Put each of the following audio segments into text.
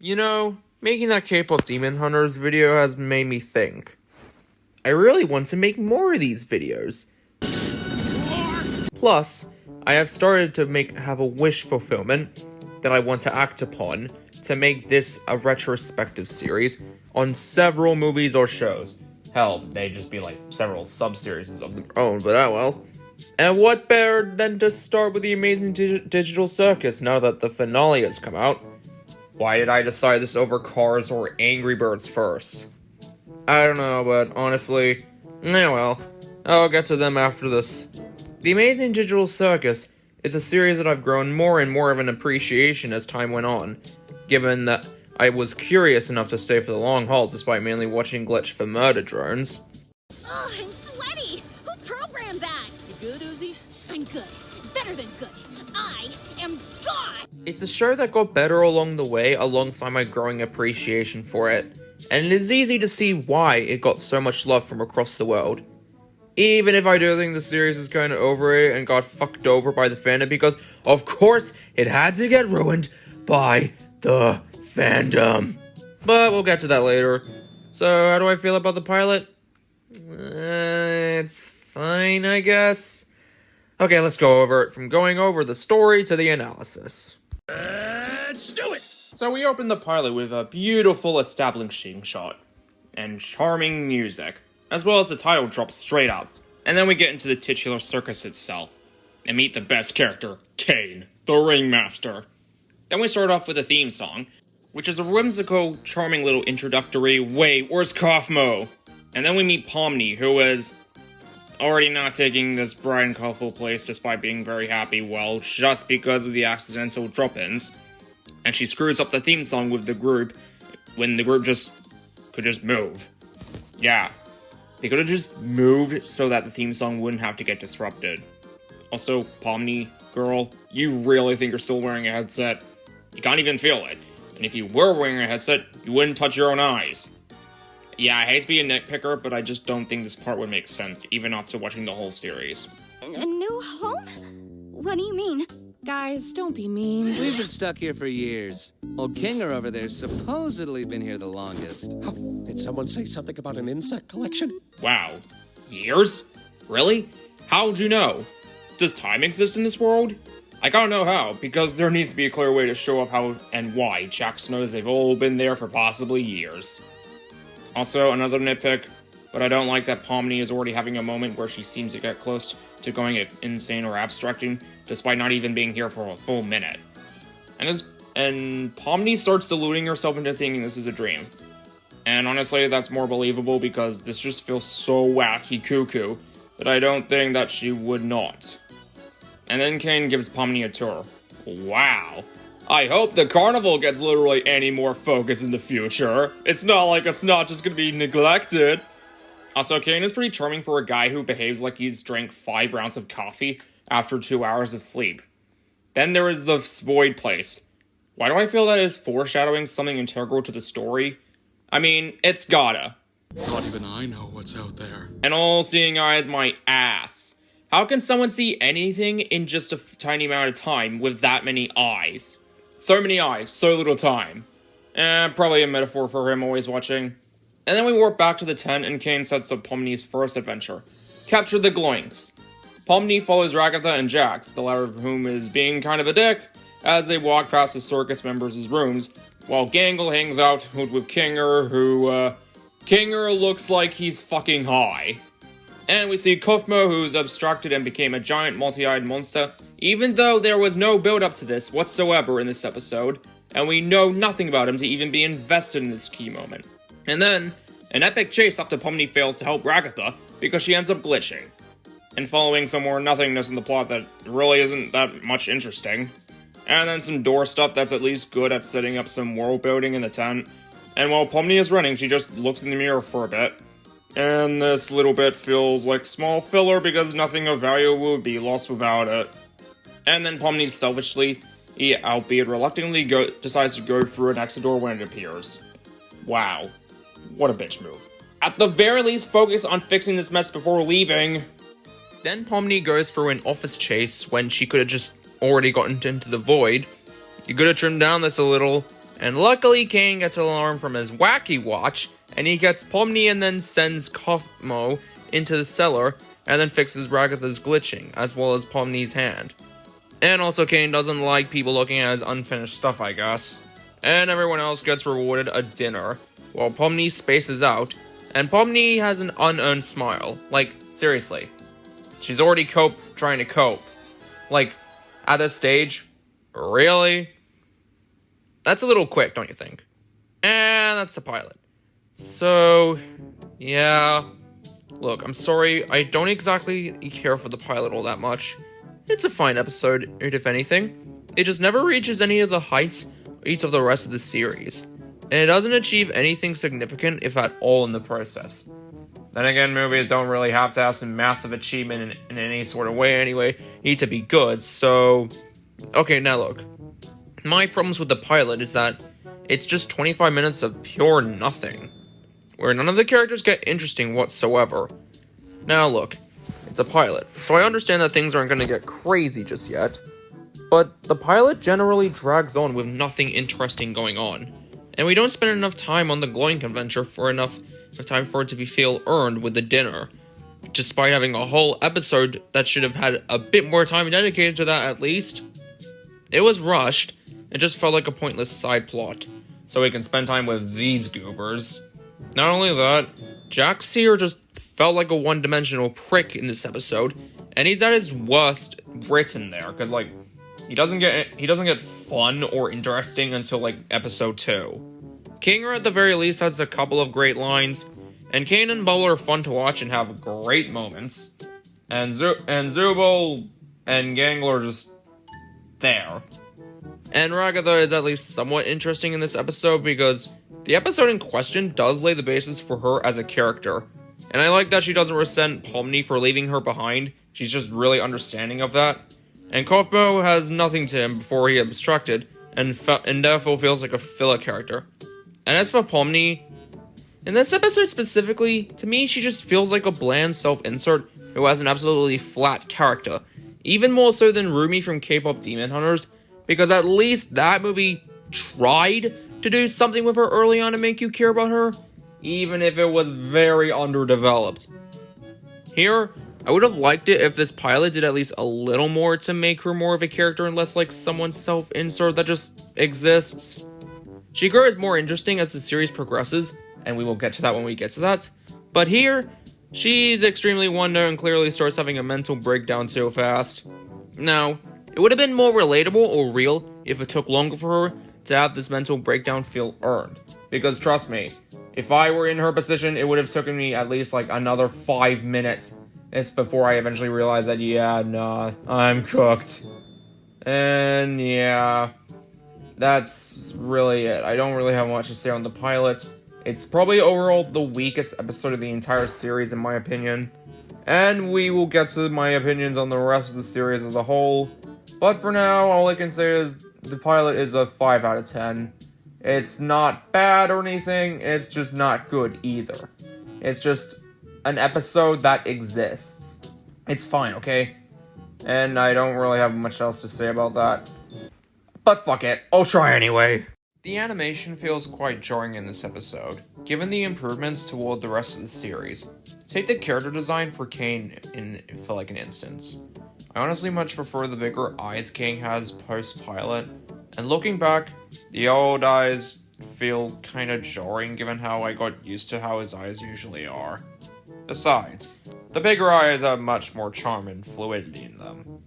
You know, making that K-pop Demon Hunters video has made me think. I really want to make more of these videos. Plus, I have started to have a wish fulfillment that I want to act upon to make this a retrospective series on several movies or shows. Hell, they'd just be like several sub-series of their own, but oh well. And what better than to start with the amazing digital circus now that the finale has come out? Why did I decide this over Cars or Angry Birds first? I don't know, but honestly, well, I'll get to them after this. The Amazing Digital Circus is a series that I've grown more and more of an appreciation as time went on, given that I was curious enough to stay for the long haul despite mainly watching Glitch for Murder Drones. Oh, I'm sweaty! Who programmed that? You good, Uzi? I'm good. Better than good. I am God! It's a show that got better along the way alongside my growing appreciation for it, and it is easy to see why it got so much love from across the world. Even if I do think the series is kinda overrated and got fucked over by the fandom because, of course, it had to get ruined by the fandom. But we'll get to that later. So, how do I feel about the pilot? It's fine, I guess. Okay, let's go over it, from going over the story to the analysis. Let's do it! So we open the pilot with a beautiful establishing shot, and charming music, as well as the title drop straight up. And then we get into the titular circus itself, and meet the best character, Caine, the ringmaster. Then we start off with a theme song, which is a whimsical, charming little introductory, "Wait, where's Kaufmo?" And then we meet Pomni, who is already not taking this bright and colorful place despite being very happy, well, just because of the accidental drop-ins. And she screws up the theme song with the group, when the group could just move. Yeah. They could have just moved so that the theme song wouldn't have to get disrupted. Also, Pomni, girl, you really think you're still wearing a headset? You can't even feel it. And if you were wearing a headset, you wouldn't touch your own eyes. Yeah, I hate to be a nitpicker, but I just don't think this part would make sense, even after watching the whole series. A new home? What do you mean? Guys, don't be mean. We've been stuck here for years. Old Kinger over there's supposedly been here the longest. Oh, did someone say something about an insect collection? Wow. Years? Really? How'd you know? Does time exist in this world? I gotta know how, because there needs to be a clear way to show off how and why Jax knows they've all been there for possibly years. Also, another nitpick, but I don't like that Pomni is already having a moment where she seems to get close to going insane or abstracting, despite not even being here for a full minute. And Pomni starts deluding herself into thinking this is a dream. And honestly, that's more believable because this just feels so wacky cuckoo that I don't think that she would not. And then Caine gives Pomni a tour. Wow. I hope the carnival gets literally any more focus in the future. It's not like it's not just gonna be neglected. Also, Caine is pretty charming for a guy who behaves like he's drank 5 rounds of coffee after 2 hours of sleep. Then there is the void place. Why do I feel that is foreshadowing something integral to the story? I mean, it's gotta. Not even I know what's out there. An all-seeing eye is my ass. How can someone see anything in just a tiny amount of time with that many eyes? So many eyes, so little time. Probably a metaphor for him always watching. And then we warp back to the tent and Caine sets up Pomni's first adventure. Capture the Gloinks. Pomni follows Ragatha and Jax, the latter of whom is being kind of a dick, as they walk past the circus members' rooms, while Gangle hangs out with Kinger, who, Kinger looks like he's fucking high. And we see Kaufmo, who's abstracted and became a giant multi-eyed monster, even though there was no build-up to this whatsoever in this episode, and we know nothing about him to even be invested in this key moment. And then, an epic chase after Pomni fails to help Ragatha, because she ends up glitching. And following some more nothingness in the plot that really isn't that much interesting. And then some door stuff that's at least good at setting up some world building in the tent. And while Pomni is running, she just looks in the mirror for a bit. And this little bit feels like small filler because nothing of value would be lost without it. And then Pomni selfishly, albeit reluctantly, decides to go through an exit door when it appears. Wow. What a bitch move. At the very least, focus on fixing this mess before leaving. Then Pomni goes for an office chase when she could have just already gotten into the void. You could have trimmed down this a little. And luckily, Caine gets an alarm from his wacky watch, and he gets Pomni and then sends Kaufmo into the cellar, and then fixes Ragatha's glitching, as well as Pomni's hand. And also, Caine doesn't like people looking at his unfinished stuff, I guess. And everyone else gets rewarded a dinner, while Pomni spaces out, and Pomni has an unearned smile. Like, seriously. She's already trying to cope. Like, at this stage? Really? That's a little quick, don't you think? And that's the pilot. So, yeah. Look, I'm sorry, I don't exactly care for the pilot all that much. It's a fine episode, if anything. It just never reaches any of the heights of the rest of the series. And it doesn't achieve anything significant, if at all, in the process. Then again, movies don't really have to have some massive achievement in any sort of way anyway. Need to be good, so... Okay, now look. My problems with the pilot is that it's just 25 minutes of pure nothing, where none of the characters get interesting whatsoever. Now look, it's a pilot, so I understand that things aren't going to get crazy just yet, but the pilot generally drags on with nothing interesting going on, and we don't spend enough time on the glowing adventure for enough time for it to feel earned with the dinner, despite having a whole episode that should have had a bit more time dedicated to that at least. It was rushed. It just felt like a pointless side plot, so we can spend time with these goobers. Not only that, Jack Sear just felt like a one-dimensional prick in this episode, and he's at his worst written there, because, like, he doesn't get fun or interesting until, like, episode 2. Kinger, at the very least, has a couple of great lines, and Caine and Bubble are fun to watch and have great moments, and Zooble and Gangle are just there. And Ragatha is at least somewhat interesting in this episode because the episode in question does lay the basis for her as a character. And I like that she doesn't resent Pomni for leaving her behind. She's just really understanding of that. And Kaufmo has nothing to him before he obstructed, and therefore feels like a filler character. And as for Pomni, in this episode specifically, to me she just feels like a bland self-insert who has an absolutely flat character. Even more so than Rumi from K-pop Demon Hunters, because at least that movie tried to do something with her early on to make you care about her, even if it was very underdeveloped. Here, I would have liked it if this pilot did at least a little more to make her more of a character and less like someone's self-insert that just exists. Chigurh is more interesting as the series progresses, and we will get to that when we get to that, but here, she's extremely one-note and clearly starts having a mental breakdown too fast. Now, it would have been more relatable or real if it took longer for her to have this mental breakdown feel earned. Because trust me, if I were in her position, it would have taken me at least like another 5 minutes. It's before I eventually realized that, yeah, nah, I'm cooked. And yeah, that's really it. I don't really have much to say on the pilot. It's probably overall the weakest episode of the entire series in my opinion. And we will get to my opinions on the rest of the series as a whole. But for now, all I can say is the pilot is a 5 out of 10. It's not bad or anything, it's just not good either. It's just an episode that exists. It's fine, okay? And I don't really have much else to say about that. But fuck it, I'll try anyway. The animation feels quite jarring in this episode, given the improvements toward the rest of the series. Take the character design for Caine for like an instance. I honestly much prefer the bigger eyes Caine has post-pilot, and looking back, the old eyes feel kinda jarring given how I got used to how his eyes usually are. Besides, the bigger eyes have much more charm and fluidity in them.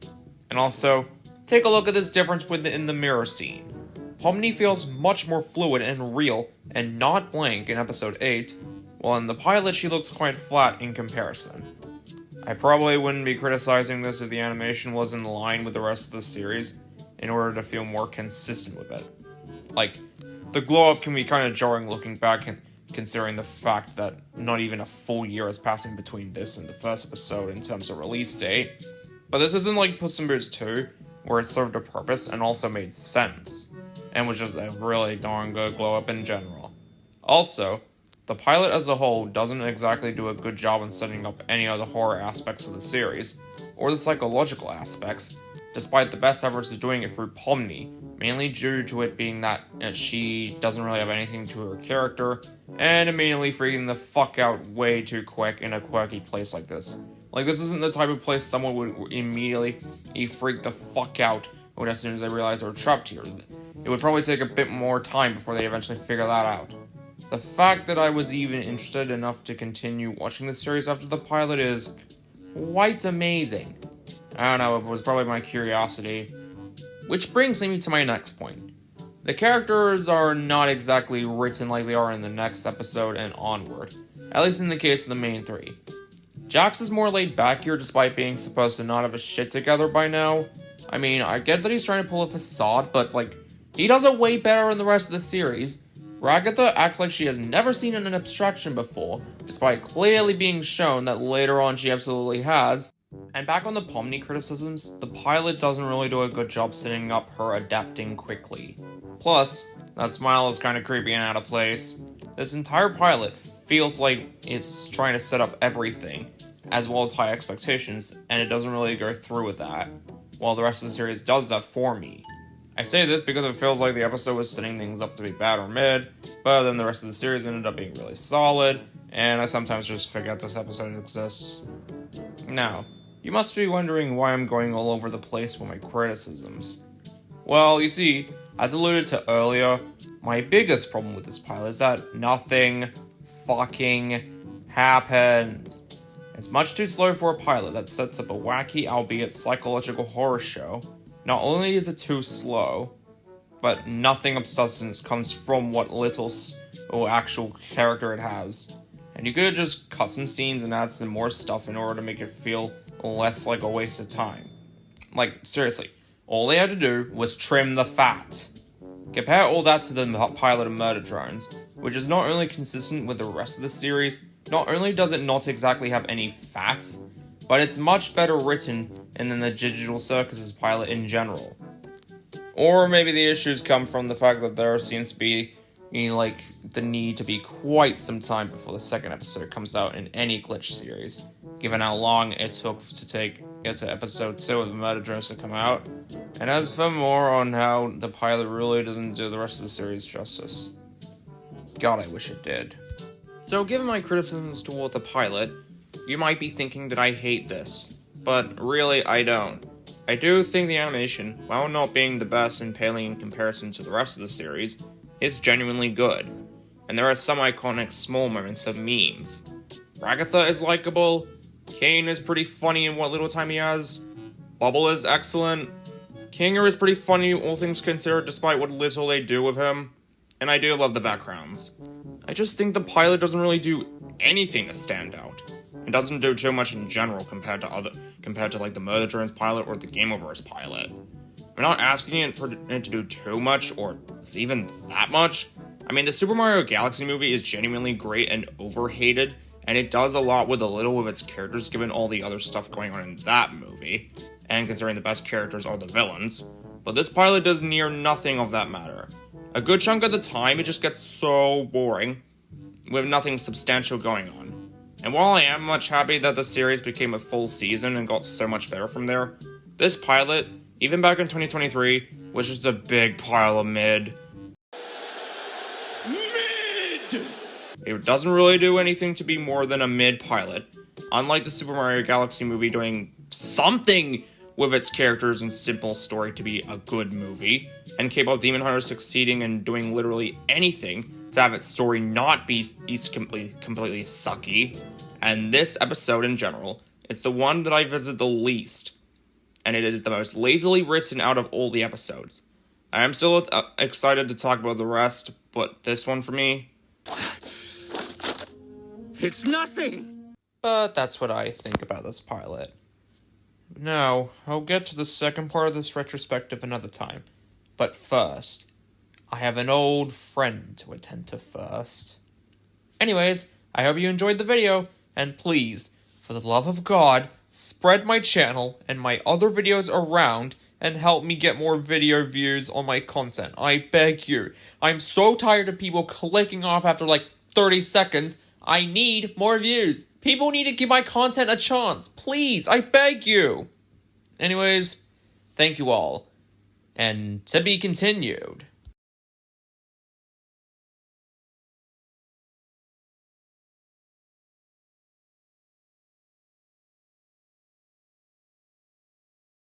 And also, take a look at this difference in the mirror scene. Pomni feels much more fluid and real and not blank in episode 8, while in the pilot she looks quite flat in comparison. I probably wouldn't be criticizing this if the animation was in line with the rest of the series, in order to feel more consistent with it. Like, the glow-up can be kind of jarring looking back and considering the fact that not even a full year has passed in between this and the first episode in terms of release date. But this isn't like Puss in Boots 2, where it served a purpose and also made sense, and was just a really darn good glow-up in general. Also, the pilot as a whole doesn't exactly do a good job in setting up any of the horror aspects of the series, or the psychological aspects, despite the best efforts of doing it through Pomni, mainly due to it being that she doesn't really have anything to her character, and immediately freaking the fuck out way too quick in a quirky place like this. Like, this isn't the type of place someone would immediately freak the fuck out as soon as they realize they're trapped here. It would probably take a bit more time before they eventually figure that out. The fact that I was even interested enough to continue watching the series after the pilot is quite amazing. I don't know, it was probably my curiosity. Which brings me to my next point. The characters are not exactly written like they are in the next episode and onward, at least in the case of the main three. Jax is more laid back here despite being supposed to not have his shit together by now. I mean, I get that he's trying to pull a facade, but like, he does it way better in the rest of the series. Ragatha acts like she has never seen an abstraction before, despite clearly being shown that later on she absolutely has. And back on the Pomni criticisms, the pilot doesn't really do a good job setting up her adapting quickly. Plus, that smile is kinda creepy and out of place. This entire pilot feels like it's trying to set up everything, as well as high expectations, and it doesn't really go through with that, while the rest of the series does that for me. I say this because it feels like the episode was setting things up to be bad or mid, but then the rest of the series ended up being really solid, and I sometimes just forget this episode exists. Now, you must be wondering why I'm going all over the place with my criticisms. Well, you see, as alluded to earlier, my biggest problem with this pilot is that nothing fucking happens. It's much too slow for a pilot that sets up a wacky, albeit psychological horror show. Not only is it too slow, but nothing of substance comes from what little or actual character it has. And you could have just cut some scenes and add some more stuff in order to make it feel less like a waste of time. Like, seriously, all they had to do was trim the fat. Compare all that to the pilot of Murder Drones, which is not only consistent with the rest of the series, not only does it not exactly have any fat, but it's much better written than the Digital Circus's pilot in general. Or maybe the issues come from the fact that there seems to be, like, the need to be quite some time before the second episode comes out in any Glitch series, given how long it took to get to episode 2 of the Murder Drones to come out. And as for more on how the pilot really doesn't do the rest of the series justice. God, I wish it did. So given my criticisms toward the pilot, you might be thinking that I hate this, but really I don't. I do think the animation, while not being the best and paling in comparison to the rest of the series, is genuinely good, and there are some iconic small moments of memes. Ragatha is likable, Caine is pretty funny in what little time he has, Bubble is excellent, Kinger is pretty funny all things considered despite what little they do with him, and I do love the backgrounds. I just think the pilot doesn't really do anything to stand out. It doesn't do too much in general compared to like the Murder Drones pilot or the Game Over's pilot. I'm not asking it for it to do too much or even that much. I mean, the Super Mario Galaxy movie is genuinely great and overhated, and it does a lot with a little with its characters given all the other stuff going on in that movie, and considering the best characters are the villains. But this pilot does near nothing of that matter. A good chunk of the time, it just gets so boring, with nothing substantial going on. And while I am much happy that the series became a full season and got so much better from there, this pilot, even back in 2023, was just a big pile of mid. Mid! It doesn't really do anything to be more than a mid pilot, unlike the Super Mario Galaxy movie doing something with its characters and simple story to be a good movie, and K-pop Demon Hunter succeeding and doing literally anything to have its story not be completely sucky. And this episode in general, it's the one that I visit the least, and it is the most lazily written out of all the episodes. I am still excited to talk about the rest, but this one for me, It's nothing! But that's what I think about this pilot. Now, I'll get to the second part of this retrospective another time. But first, I have an old friend to attend to first. Anyways, I hope you enjoyed the video, and please, for the love of God, spread my channel and my other videos around and help me get more video views on my content. I beg you. I'm so tired of people clicking off after like 30 seconds. I need more views. People need to give my content a chance. Please, I beg you. Anyways, Thank you all. And to be continued.